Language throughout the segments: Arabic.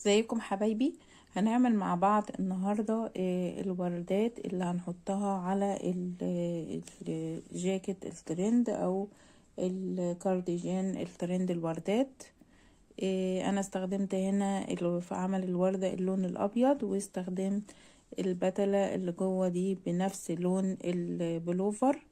ازيكم حبايبي. هنعمل مع بعض النهاردة الوردات اللي هنحطها على الجاكيت الترند او الكارديجان الترند الوردات. انا استخدمت هنا في عمل الوردة اللون الابيض، واستخدمت البتلة اللي جوه دي بنفس لون البلوفر،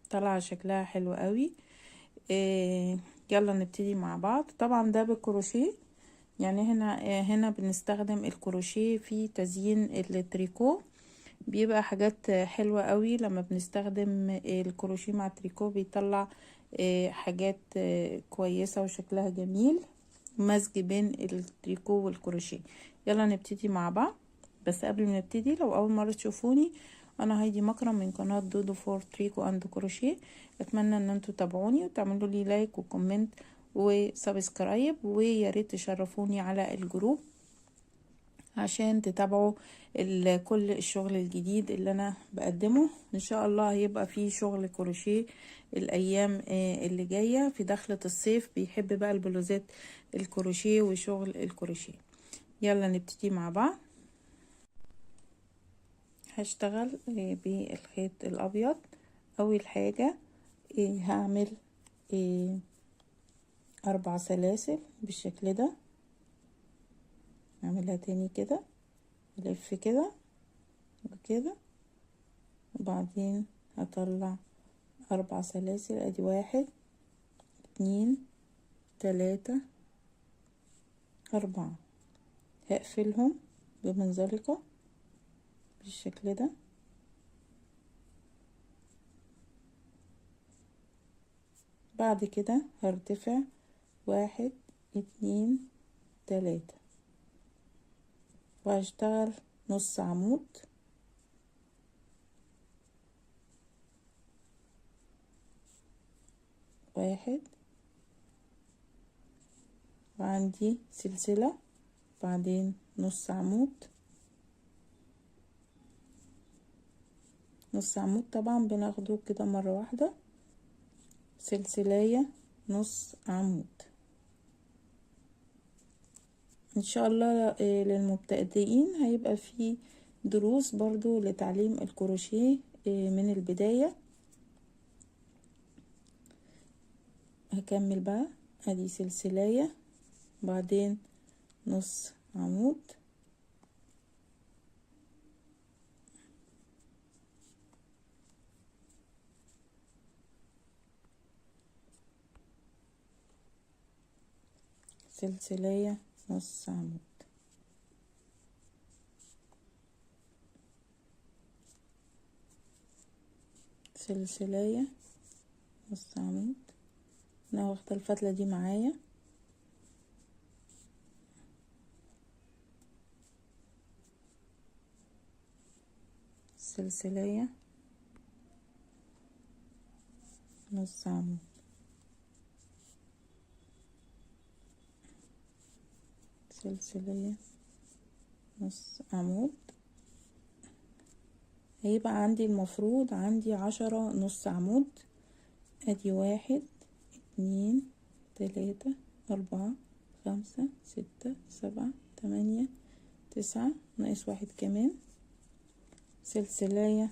طلع شكلها حلو قوي. يلا نبتدي مع بعض. طبعا ده بالكروشيه، يعني هنا بنستخدم الكروشيه في تزيين التريكو، بيبقى حاجات حلوة قوي لما بنستخدم الكروشيه مع التريكو، بيطلع حاجات كويسة وشكلها جميل، مزج بين التريكو والكروشيه. يلا نبتدي مع بعض. بس قبل ما نبتدي، لو اول مرة تشوفوني، انا هايدي مكرم من قناة دودو فور تريكو اند كروشيه. اتمنى ان انتوا تتابعوني وتعملوا لي لايك وكومنت وسبسكرايب، ويا ريت تشرفوني على الجروب عشان تتابعوا كل الشغل الجديد اللي انا بقدمه. ان شاء الله هيبقى فيه شغل كروشيه الايام اللي جاية في دخلة الصيف، بيحب بقى البلوزات الكروشيه وشغل الكروشيه. يلا نبتدي مع بعض. هشتغل بالخيط الابيض. اول حاجة هعمل 4 سلاسل بالشكل ده، نعملها تاني كده، الف كده وكده، وبعدين هطلع 4 سلاسل. ادي 1 2 3 4، هقفلهم بمنزلقة بالشكل ده. بعد كده هرتفع 1 2 3، وهشتغل نص عمود، واحد، وعندي سلسلة، بعدين نص عمود، نص عمود طبعا بناخده كده مرة واحدة، سلسلاية، نص عمود. ان شاء الله للمبتدئين هيبقى في دروس برضو لتعليم الكروشيه من البداية. هكمل بقى، ادي سلسلاية، بعدين نص عمود، سلسلاية، نص عمود، سلسلاية، نص عمود. انا واخده الفتلة دي معايا، سلسلاية، نص عمود، سلسلية، نص عمود. هيبقى عندي المفروض عندي 10 نص عمود. ادي 1 2 3 4 5 6 7 8 9، ناقص 1 كمان، سلسلية،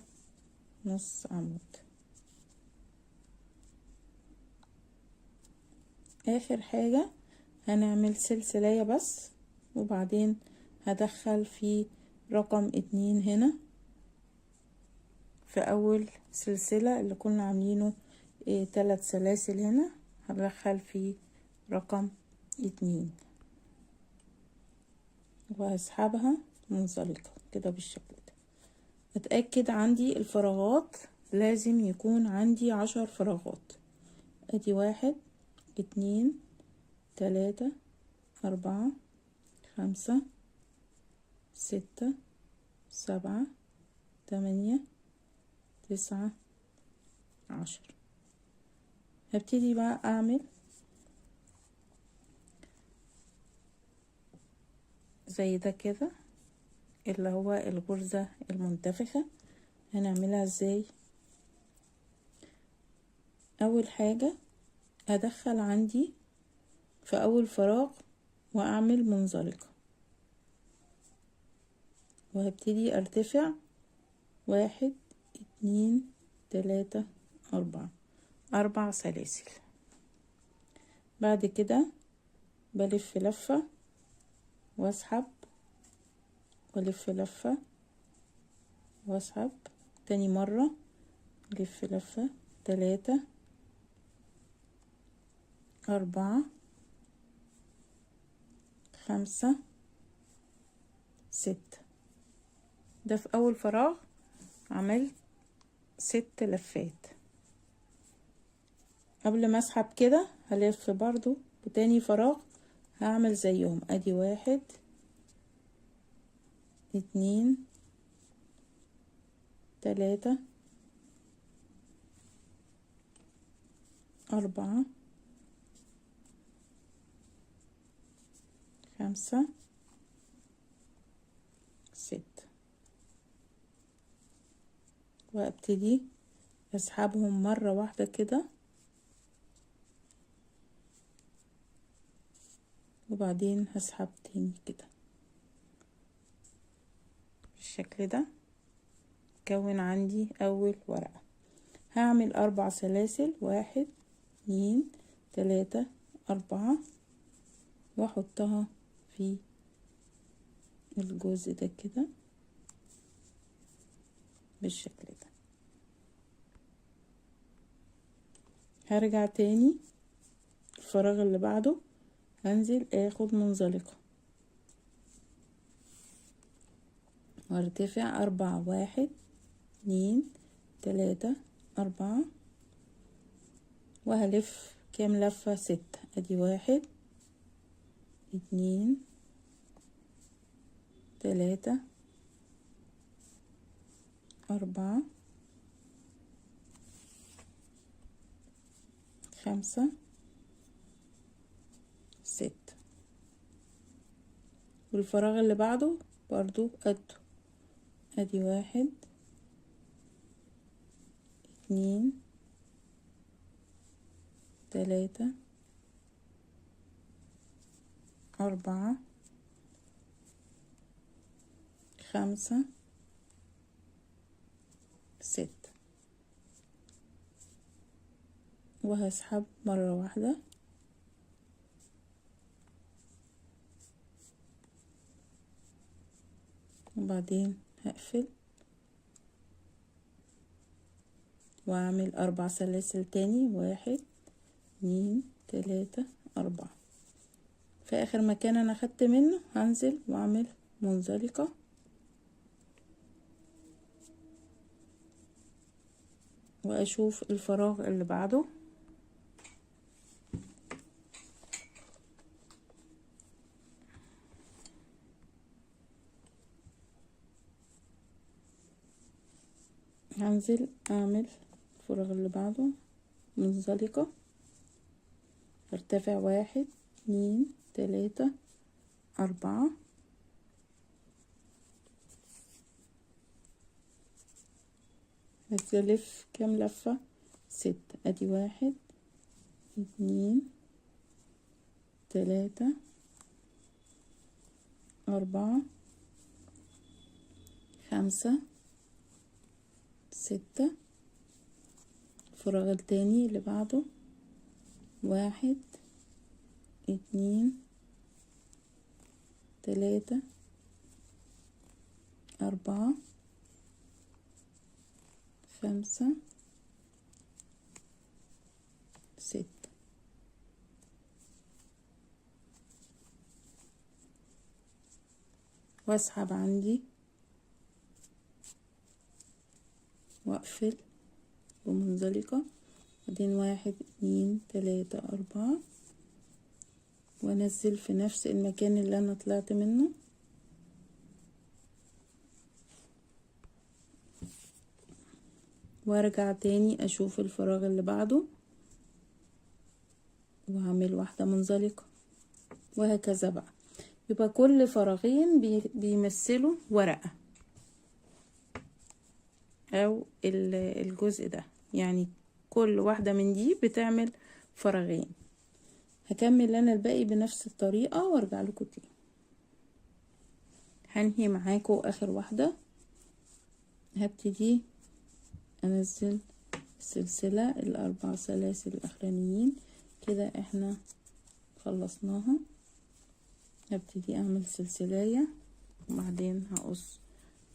نص عمود. اخر حاجة هنعمل سلسلية بس، وبعدين هدخل في رقم 2 هنا في اول سلسلة اللي كنا عاملينه 3 سلاسل، هنا هدخل في رقم 2 وهسحبها منزلقة كده بالشكل ده. اتأكد عندي الفراغات، لازم يكون عندي 10 فراغات. ادي 1 2 3 4 5 6 7 8 9 10. هبتدي بقى اعمل زي ده كده، اللي هو الغرزة المنتفخة. هنعملها ازاي؟ اول حاجة ادخل عندي في اول فراغ واعمل منزلقة، وهبتدي ارتفع 1 2 3 4 4 سلاسل. بعد كده بلف لفة واسحب والف لفة واسحب تاني مرة، لف لفة 3 4 5 6. ده في اول فراغ عملت 6 لفات. قبل ما اسحب كده هلف برضو بتاني فراغ هعمل زيهم، ادي 1 2 3 4 5 6. وابتدي اسحبهم مرة واحدة كده، وبعدين هسحب تاني كده بالشكل ده. كون عندي اول ورقة. هعمل 4 سلاسل، 1 2 3 4، واحطها في الجزء ده كده بالشكل ده. هرجع تاني الفراغ اللي بعده، هنزل اخد منزلقة وارتفع 4 1 2 3 4، وهلف كام لفة 6، ادي 1 2 3 4 5 6. والفراغ اللي بعده برضو قده، ادي 1 2 3 4 5 6. وهسحب مرة واحدة وبعدين هقفل واعمل 4 سلاسل تاني، 1 2 3 4. في اخر مكان انا خدت منه هنزل واعمل منزلقة واشوف الفراغ اللي بعده. هنزل اعمل الفراغ اللي بعده منزلقة، ارتفع 1 2 3 4، هتلف كام لفة 6، ادي 1 2 3 4 5 6. الفراغ التاني اللي بعده 1 2 3 4 5 6. واسحب عندي واقفل بمنزلقة، بعدين 1 2 3 4، وانزل في نفس المكان اللي انا طلعت منه، وارجع تاني اشوف الفراغ اللي بعده واعمل واحدة منزلقة، وهكذا بقى. يبقى كل فراغين بيمثلوا ورقة او الجزء ده، يعني كل واحدة من دي بتعمل فراغين. هكمل انا الباقي بنفس الطريقة وارجع لكم تاني. هنهي معاكم اخر واحدة. هبتدي انزل السلسلة الاربع سلاسل الاخرانيين كده، احنا خلصناها. هبتدي اعمل سلسلاية وبعدين هقص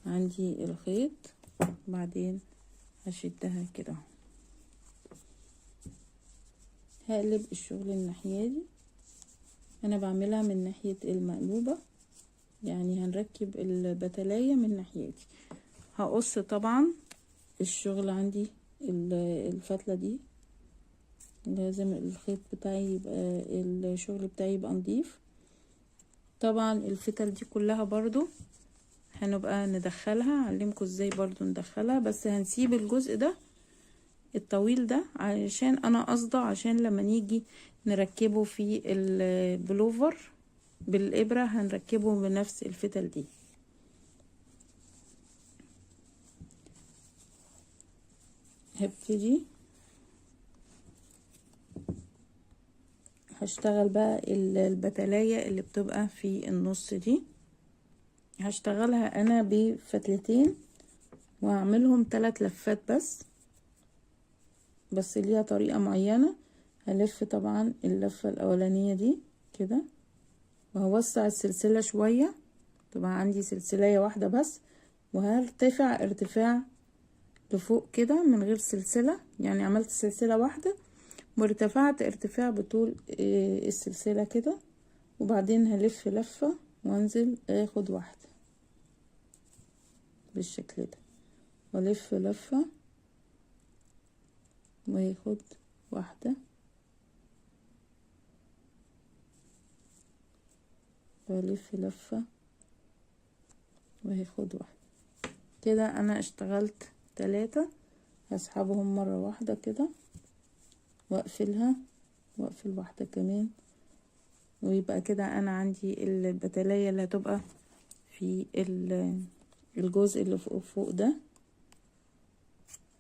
عندي الخيط، وبعدين هشدها كده. هقلب الشغل الناحية دي، انا بعملها من ناحية المقلوبة، يعني هنركب البتلاية من ناحيتي. هقص طبعا الشغل عندي الفتلة دي لازم الخيط بتاعي يبقى، الشغل بتاعي يبقى نضيف. طبعا الفتل دي كلها برضو هنبقى ندخلها، اعلمكم ازاي برضو ندخلها، بس هنسيب الجزء ده الطويل ده علشان انا قصده عشان لما نيجي نركبه في البلوفر بالابرة هنركبه بنفس الفتل دي. هبتدي هشتغل بقى البتلاية اللي بتبقى في النص دي، هشتغلها انا بفتلتين وهعملهم 3 لفات بس ليها طريقة معينة. هلف طبعا اللفة الاولانية دي كده، وهوسع السلسلة شوية، طبعا عندي سلسلية واحدة بس، وهرتفع ارتفاع لفوق كده من غير سلسلة، يعني عملت سلسلة واحدة وارتفعت ارتفاع بطول السلسلة كده، وبعدين هلف لفة وانزل اخد واحدة بالشكل ده، والف لفة واخد واحدة، والف لفة وهاخد واحدة كده. انا اشتغلت 3، هسحبهم مرة واحدة كده واقفلها واقفل واحدة كمان، ويبقى كده انا عندي البتلاية اللي هتبقى في الجزء اللي فوق ده.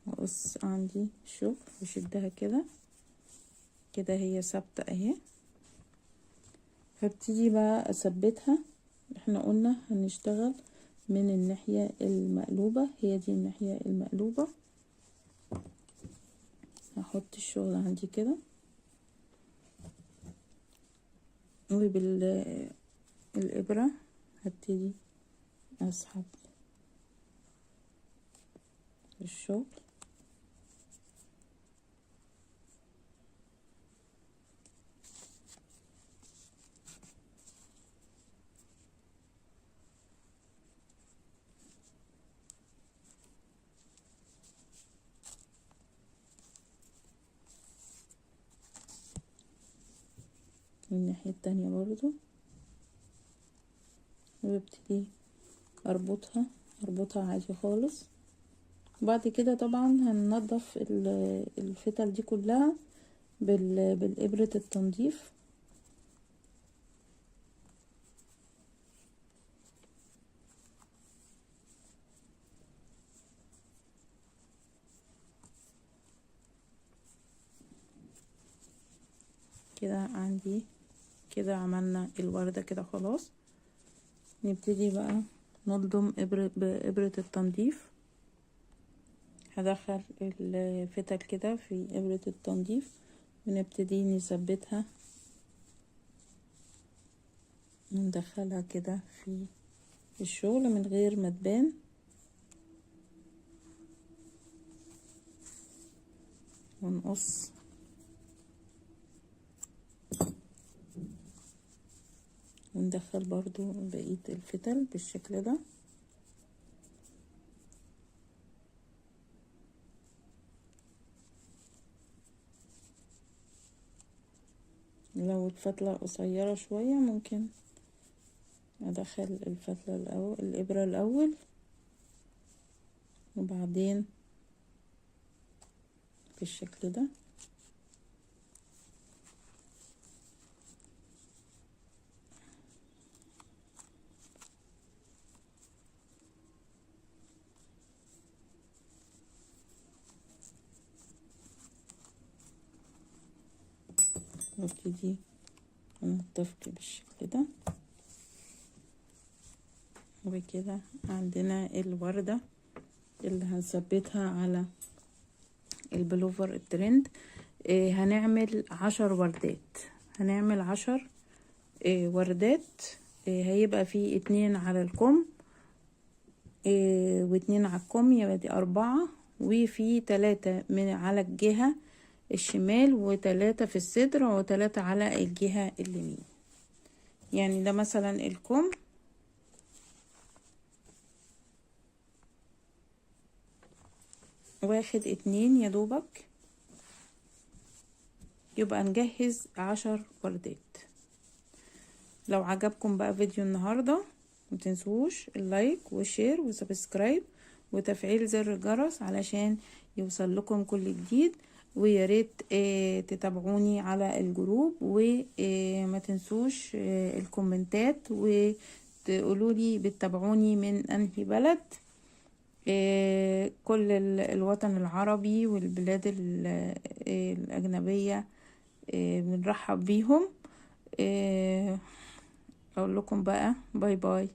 واقص عندي الشغل وشدها كده كده، هي ثابتة اهي. هبتدي بقى اثبتها، احنا قلنا هنشتغل من الناحية المقلوبة، هي دي الناحية المقلوبة. هحط الشغل عندي كده وبالإبرة هبتدي اسحب الشغل من الناحية التانية برضو، وابتدي اربطها عادي خالص. وبعد كده طبعا هننضف الفتل دي كلها بالإبرة التنظيف. كده عندي كده عملنا الوردة كده خلاص. نبتدي بقى نلضم بإبرة التنظيف. هدخل الفتل كده في إبرة التنظيف ونبتدي نثبتها، ندخلها كده في الشغل من غير ما تبان. ونقص وندخل برضو بقية الفتل بالشكل ده. لو الفتلة قصيرة شوية ممكن ادخل الفتلة الاول، الابرة الاول، وبعدين بالشكل ده. وابتدي انضف بالشكل ده. وكده عندنا الوردة اللي هنثبتها على البلوفر الترند. هنعمل 10 وردات، هنعمل 10 وردات. هيبقى فيه 2 على الكم و2 على الكم، يبقى دي 4. وفي 3 من على الجهة الشمال، و3 في الصدر، و3 على الجهة اليمين. يعني ده مثلا الكم، واخد 2 يا دوبك، يبقى نجهز 10 وردات. لو عجبكم بقى فيديو النهاردة متنسوش اللايك والشير وسبسكرايب وتفعيل زر الجرس علشان يوصل لكم كل جديد. وياريت تتابعوني على الجروب، وما تنسوش الكومنتات، وتقولولي بتتابعوني من انهي بلد. كل الوطن العربي والبلاد الأجنبية بنرحب بيهم. اقول لكم بقى باي باي.